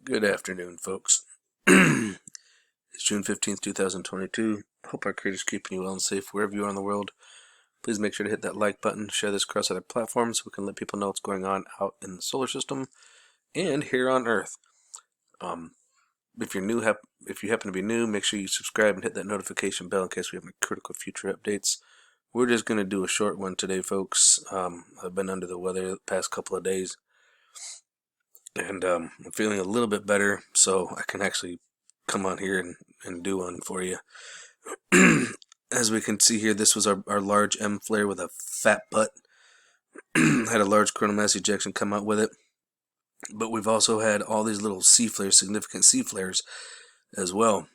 Good afternoon, folks. It's June 15th, 2022. Hope our creator's keeping you well and safe wherever you are in the world. Please make sure to hit that like button, share this across other platforms so we can let people know what's going on out in the solar system and here on Earth. If you happen to be new, make sure you subscribe and hit that notification bell in case we have any critical future updates. We're just going to do a short one today, folks. I've been under the weather the past couple of days. And I'm feeling a little bit better, so I can actually come on here and do one for you. As we can see here, this was our large M flare with a fat butt. Had a large coronal mass ejection come out with it. But we've also had all these little C flares, significant C flares as well.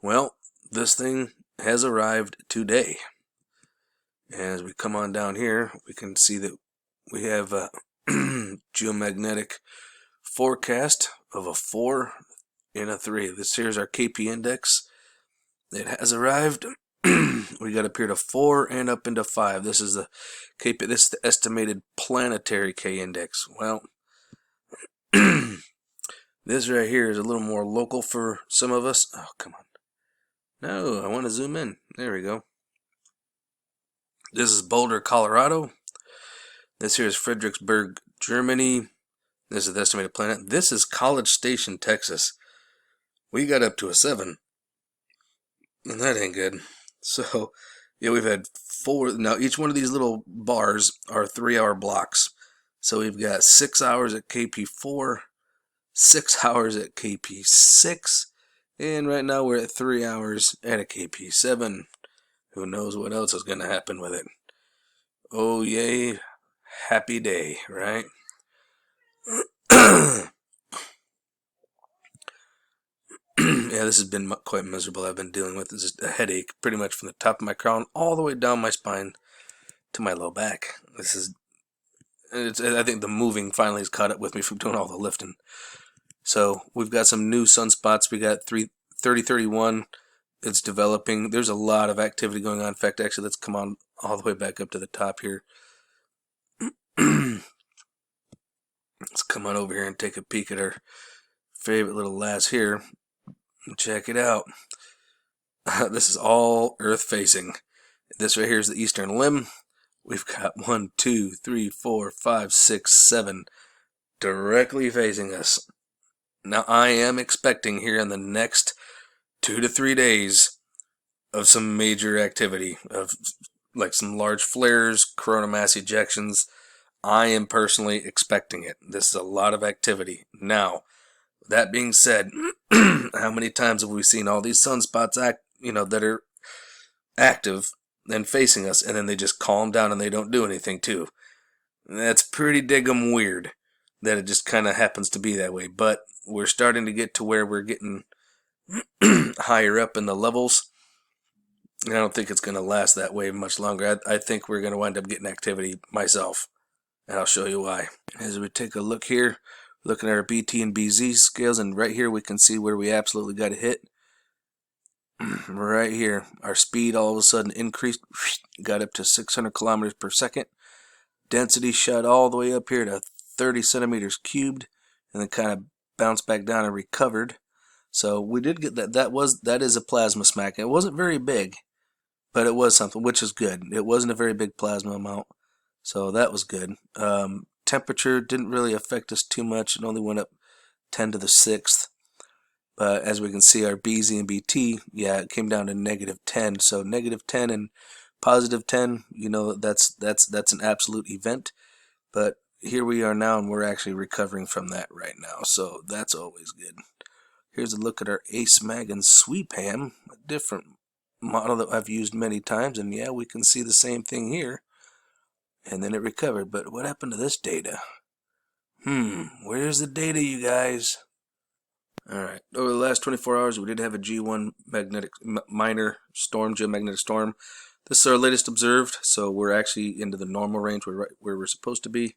Well, this thing has arrived today. And as we come on down here, we can see that we have a geomagnetic forecast of a 4 and a 3. This here's our KP index. It has arrived. We got up here to 4 and up into 5. This is the KP. This is the estimated planetary K index. Well, this right here is a little more local for some of us. Oh, come on. No, I want to zoom in. There we go. This is Boulder, Colorado. This here is Fredericksburg, Germany. This is the estimated planet. This is College Station, Texas. We got up to a 7. And that ain't good. So, yeah, we've had 4. Now, each one of these little bars are 3-hour blocks. So we've got 6 hours at KP4, 6 hours at KP6, and right now we're at 3 hours at a KP7. Who knows what else is going to happen with it. Oh, yay. Happy day, right? Yeah, this has been quite miserable. I've been dealing with just a headache pretty much from the top of my crown all the way down my spine to my low back. I think the moving finally has caught up with me from doing all the lifting. So we've got some new sunspots. We got 3031. It's developing. There's a lot of activity going on. In fact, actually, let's come on all the way back up to the top here. Let's come on over here and take a peek at our favorite little lass here. Check it out. This is all Earth facing. This right here is the eastern limb. We've got 1, 2, 3, 4, 5, 6, 7 directly facing us. Now I am expecting here in the next 2 to 3 days of some major activity, of like some large flares, coronal mass ejections. I am personally expecting it. This is a lot of activity. Now, that being said, how many times have we seen all these sunspots that are active and facing us, and then they just calm down and they don't do anything too? That's pretty diggum weird that it just kind of happens to be that way. But we're starting to get to where we're getting higher up in the levels. I don't think it's going to last that way much longer. I think we're going to wind up getting activity myself, and I'll show you why. As we take a look here, looking at our BT and BZ scales, and right here we can see where we absolutely got a hit. Right here, our speed all of a sudden increased, got up to 600 kilometers per second. Density shot all the way up here to 30 centimeters cubed, and then kind of bounced back down and recovered. So we did get that. That is a plasma smack. It wasn't very big, but it was something, which is good. It wasn't a very big plasma amount, so that was good. Temperature didn't really affect us too much. It only went up 10 to the 6th. But as we can see, our BZ and BT, yeah, it came down to -10. So -10 and +10, that's an absolute event. But here we are now, and we're actually recovering from that right now. So that's always good. Here's a look at our Ace Mag and Sweep Ham, a different model that I've used many times. And yeah, we can see the same thing here. And then it recovered. But what happened to this data? Where's the data, you guys? Alright, over the last 24 hours, we did have a G1 minor storm, geomagnetic storm. This is our latest observed, so we're actually into the normal range where we're supposed to be.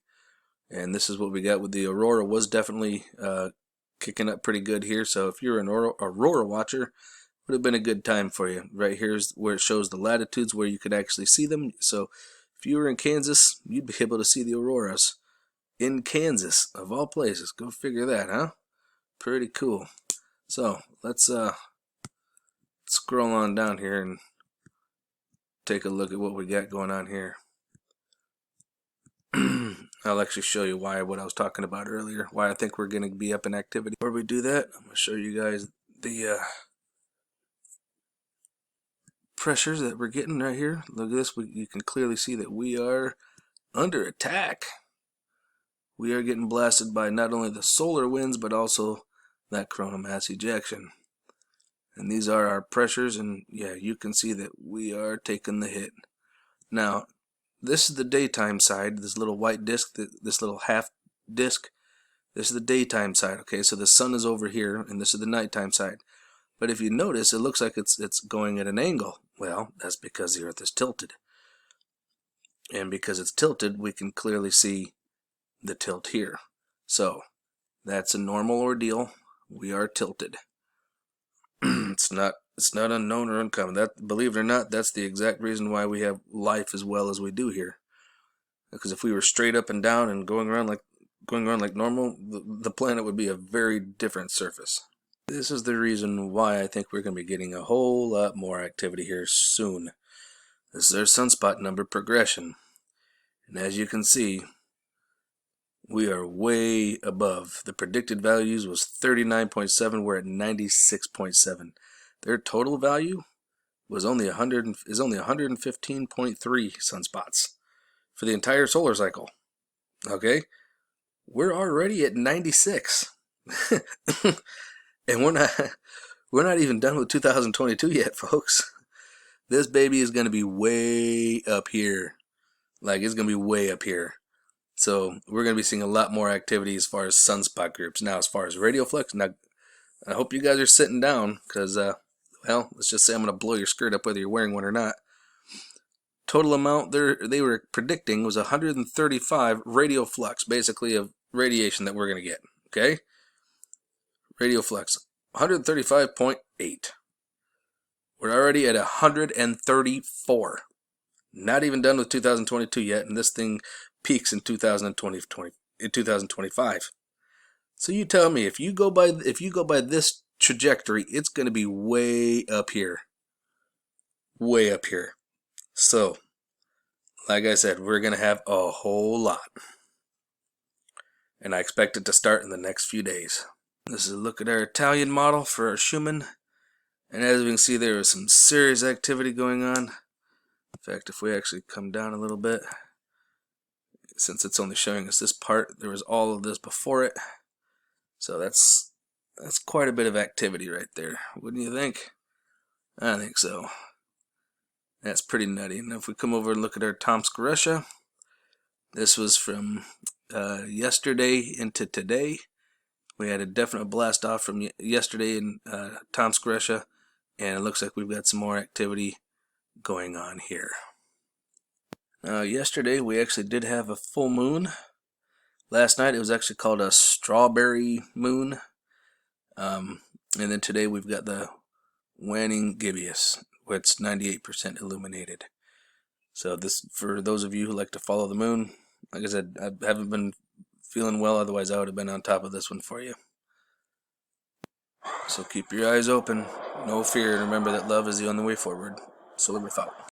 And this is what we got with the aurora. Was definitely kicking up pretty good here. So if you're an aurora watcher, it would have been a good time for you. Right here's where it shows the latitudes where you could actually see them. So if you were in Kansas, you'd be able to see the auroras in Kansas, of all places. Go figure that, huh? Pretty cool. So let's scroll on down here and take a look at what we got going on here. I'll actually show you what I was talking about earlier, why I think we're going to be up in activity. Before we do that, I'm going to show you guys the pressures that we're getting right here. Look at this. You can clearly see that we are under attack. We are getting blasted by not only the solar winds, but also that coronal mass ejection. And these are our pressures, and yeah, you can see that we are taking the hit. Now, this is the daytime side, this little white disc, this little half disc. This is the daytime side, okay? So the sun is over here, and this is the nighttime side. But if you notice, it looks like it's going at an angle. Well, that's because the Earth is tilted. And because it's tilted, we can clearly see the tilt here. So, that's a normal ordeal. We are tilted. It's not unknown or uncommon. That, believe it or not, that's the exact reason why we have life as well as we do here. Because if we were straight up and down and going around like normal, the planet would be a very different surface. This is the reason why I think we're going to be getting a whole lot more activity here soon. This is our sunspot number progression. And as you can see, we are way above. The predicted values was 39.7. We're at 96.7. Their total value was only 115.3 sunspots for the entire solar cycle. Okay, we're already at 96, and we're not even done with 2022 yet, folks. This baby is going to be way up here. Like, it's going to be way up here. So we're going to be seeing a lot more activity as far as sunspot groups. Now, as far as radio flux, now I hope you guys are sitting down, because well, let's just say I'm going to blow your skirt up whether you're wearing one or not. Total amount they were predicting was 135 radio flux, basically, of radiation that we're going to get. Okay, radio flux 135.8. We're already at 134. Not even done with 2022 yet, and this thing peaks in 2025. So you tell me, if you go by this trajectory, it's going to be way up here. Way up here. So, like I said, we're going to have a whole lot. And I expect it to start in the next few days. This is a look at our Italian model for our Schumann. And as we can see, there is some serious activity going on. In fact, if we actually come down a little bit, since it's only showing us this part, there was all of this before it. So that's quite a bit of activity right there. Wouldn't you think? I think so. That's pretty nutty. Now if we come over and look at our Tomsk-Russia, this was from yesterday into today. We had a definite blast off from yesterday in Tomsk-Russia, and it looks like we've got some more activity going on here. Now yesterday we actually did have a full moon. Last night it was actually called a strawberry moon. And then today we've got the waning gibbous, which is 98% illuminated. So this, for those of you who like to follow the moon, like I said, I haven't been feeling well, otherwise I would have been on top of this one for you. So keep your eyes open, no fear, and remember that love is the only way forward. So live without.